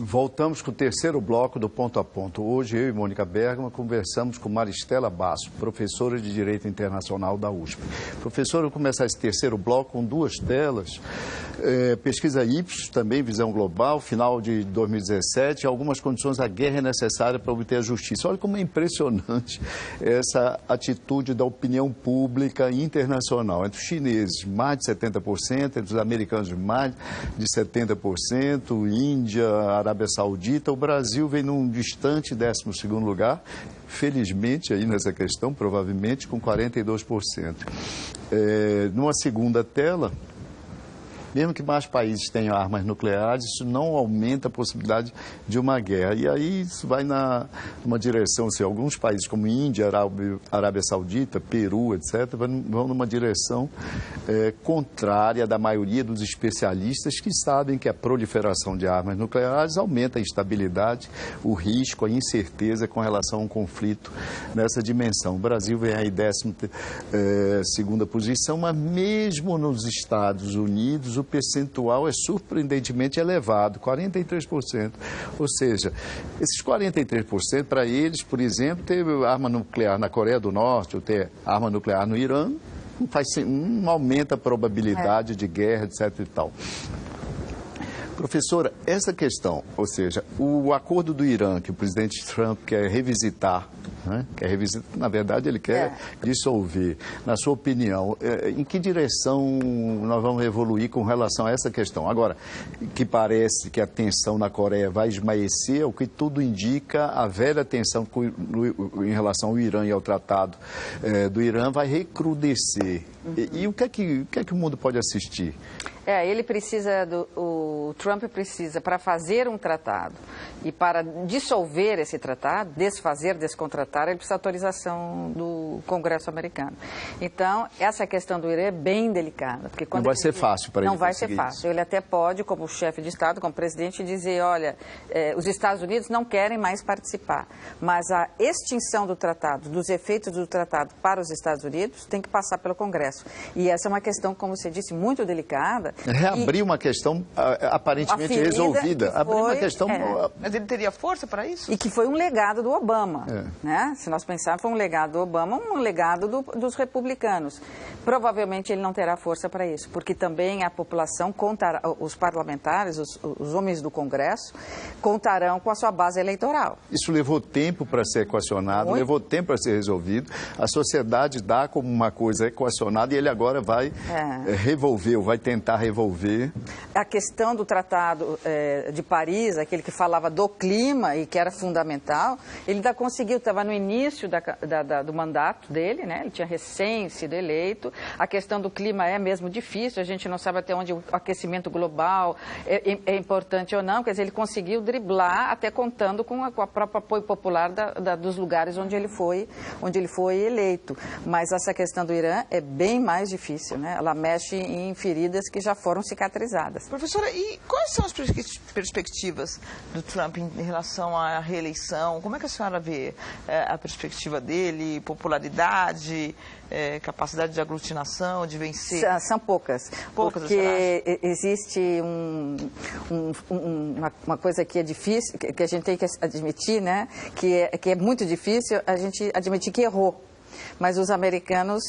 Voltamos com o terceiro bloco do Ponto a Ponto. Hoje, eu e Mônica Bergman conversamos com Maristela Basso, professora de Direito Internacional da USP. Professora, eu vou começar esse terceiro bloco com duas telas. Pesquisa Ipsos, também visão global, final de 2017, algumas condições da guerra é necessária para obter a justiça. Olha como é impressionante essa atitude da opinião pública internacional. Entre os chineses, mais de 70%, entre os americanos, mais de 70%, Índia, Arábia Saudita, o Brasil vem num distante 12º lugar, felizmente aí nessa questão, provavelmente com 42%. Numa segunda tela, mesmo que mais países tenham armas nucleares, isso não aumenta a possibilidade de uma guerra. E aí isso vai numa direção, assim, alguns países como Índia, Arábia Saudita, Peru, etc., vão numa direção contrária da maioria dos especialistas que sabem que a proliferação de armas nucleares aumenta a instabilidade, o risco, a incerteza com relação a um conflito nessa dimensão. O Brasil vem aí 12ª posição, mas mesmo nos Estados Unidos, o percentual é surpreendentemente elevado, 43%. Ou seja, esses 43%, para eles, por exemplo, ter arma nuclear na Coreia do Norte ou ter arma nuclear no Irã, não aumenta a probabilidade de guerra, etc. e tal. Professora, essa questão, ou seja, o acordo do Irã, que o presidente Trump quer revisitar, né? Na verdade, ele quer dissolver. Na sua opinião, em que direção nós vamos evoluir com relação a essa questão? Agora, que parece que a tensão na Coreia vai esmaecer, o que tudo indica, a velha tensão em relação ao Irã e ao tratado do Irã vai recrudescer. E o que é que o mundo pode assistir? Ele precisa, o Trump precisa, para fazer um tratado e para dissolver esse tratado, desfazer, descontratar, ele precisa de autorização do Congresso americano. Então, essa questão do Irã é bem delicada. Porque quando não vai ser fácil para ele. Não vai ser fácil. Ele até pode, como chefe de Estado, como presidente, dizer, olha, os Estados Unidos não querem mais participar, mas a extinção do tratado, dos efeitos do tratado para os Estados Unidos, tem que passar pelo Congresso. E essa é uma questão, como você disse, muito delicada. Reabrir uma questão aparentemente resolvida. Abrir uma questão... Mas ele teria força para isso? E que foi um legado do Obama. Né? Se nós pensarmos, foi um legado do Obama, um legado dos republicanos. Provavelmente ele não terá força para isso, porque também a população contará, os parlamentares, os homens do Congresso, contarão com a sua base eleitoral. Isso levou tempo para ser equacionado, levou tempo para ser resolvido. A sociedade dá como uma coisa equacionada e ele agora vai revolver, ou vai tentar revolver. A questão do Tratado de Paris, aquele que falava do clima e que era fundamental, ele ainda conseguiu, estava no início do mandato dele, né? Ele tinha recém sido eleito. A questão do clima é mesmo difícil, a gente não sabe até onde o aquecimento global é importante ou não, quer dizer, ele conseguiu driblar até contando com o próprio apoio popular dos lugares onde ele foi eleito. Mas essa questão do Irã é bem mais difícil, né? Ela mexe em feridas que já foram cicatrizadas. Professora, e quais são as perspectivas do Trump em relação à reeleição? Como é que a senhora vê a perspectiva dele, popularidade, capacidade de aglutinação, de vencer? São poucas. Porque existe uma coisa que é difícil, que a gente tem que admitir, né? Que é muito difícil a gente admitir que errou. Mas os americanos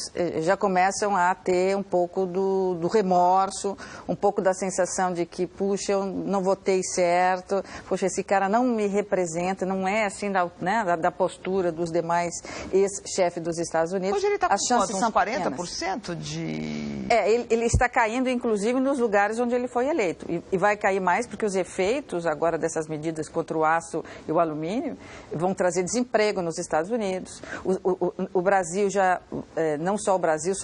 já começam a ter um pouco do remorso, um pouco da sensação de que, puxa, eu não votei certo, puxa, esse cara não me representa, não é assim da postura dos demais ex-chefes dos Estados Unidos. Hoje ele está com uns 40% de... Ele está caindo, inclusive, nos lugares onde ele foi eleito. E vai cair mais porque os efeitos agora dessas medidas contra o aço e o alumínio vão trazer desemprego nos Estados Unidos. O Brasil já, não só o Brasil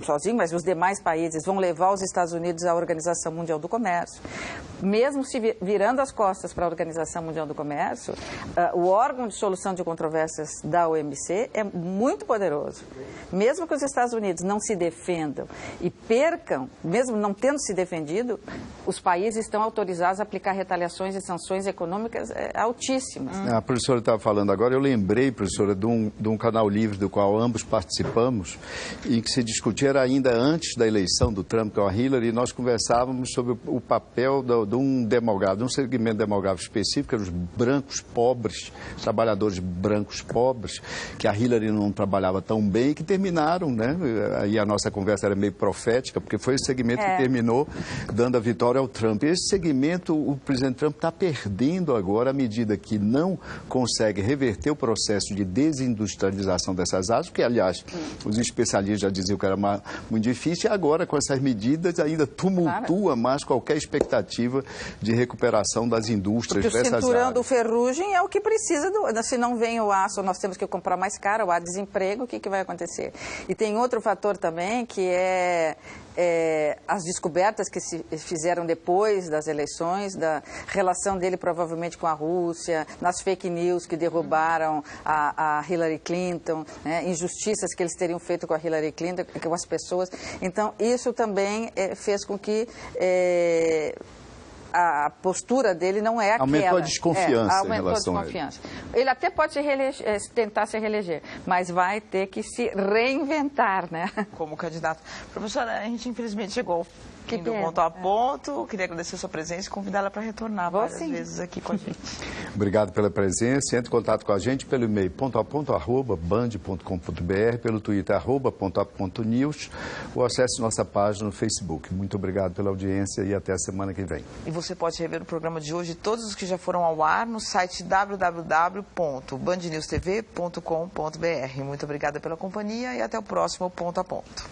sozinho, mas os demais países vão levar os Estados Unidos à Organização Mundial do Comércio. Mesmo se virando as costas para a Organização Mundial do Comércio, o órgão de solução de controvérsias da OMC é muito poderoso. Mesmo que os Estados Unidos não se defendam e percam, mesmo não tendo se defendido, os países estão autorizados a aplicar retaliações e sanções econômicas altíssimas. A professora estava falando agora, eu lembrei, professora, de um canal livre do qual ambos ambos participamos, em que se discutia, era ainda antes da eleição do Trump com a Hillary, e nós conversávamos sobre o papel de um demográfico, de um segmento demográfico específico, que eram os brancos pobres, trabalhadores brancos pobres, que a Hillary não trabalhava tão bem e que terminaram, né? Aí a nossa conversa era meio profética, porque foi esse segmento que terminou dando a vitória ao Trump. E esse segmento, o presidente Trump está perdendo agora, à medida que não consegue reverter o processo de desindustrialização dessas áreas, que, aliás, os especialistas já diziam que era muito difícil, e agora, com essas medidas, ainda tumultua mais qualquer expectativa de recuperação das indústrias dessas áreas. Porque o cinturão do ferrugem é o que precisa, se não vem o aço, nós temos que comprar mais caro, há desemprego, o que vai acontecer? E tem outro fator também, que é as descobertas que se fizeram depois das eleições, da relação dele provavelmente com a Rússia, nas fake news que derrubaram a Hillary Clinton, né, injustiças que eles teriam feito com a Hillary Clinton, com as pessoas. Então, isso também fez com que a postura dele não é aquela. Aumentou a desconfiança em relação a ele. Ele até pode tentar se reeleger, mas vai ter que se reinventar, né? Como candidato. Professora, a gente infelizmente chegou ao fim do Ponto a Ponto. Queria agradecer a sua presença e convidá-la para retornar várias vezes aqui com a gente. Obrigado pela presença. Entre em contato com a gente pelo e-mail pontoaponto@band.com.br, pelo Twitter @pontoaponto.news, ou acesse nossa página no Facebook. Muito obrigado pela audiência e até a semana que vem. E você pode rever o programa de hoje e todos os que já foram ao ar no site www.bandnewstv.com.br. Muito obrigada pela companhia e até o próximo Ponto a Ponto.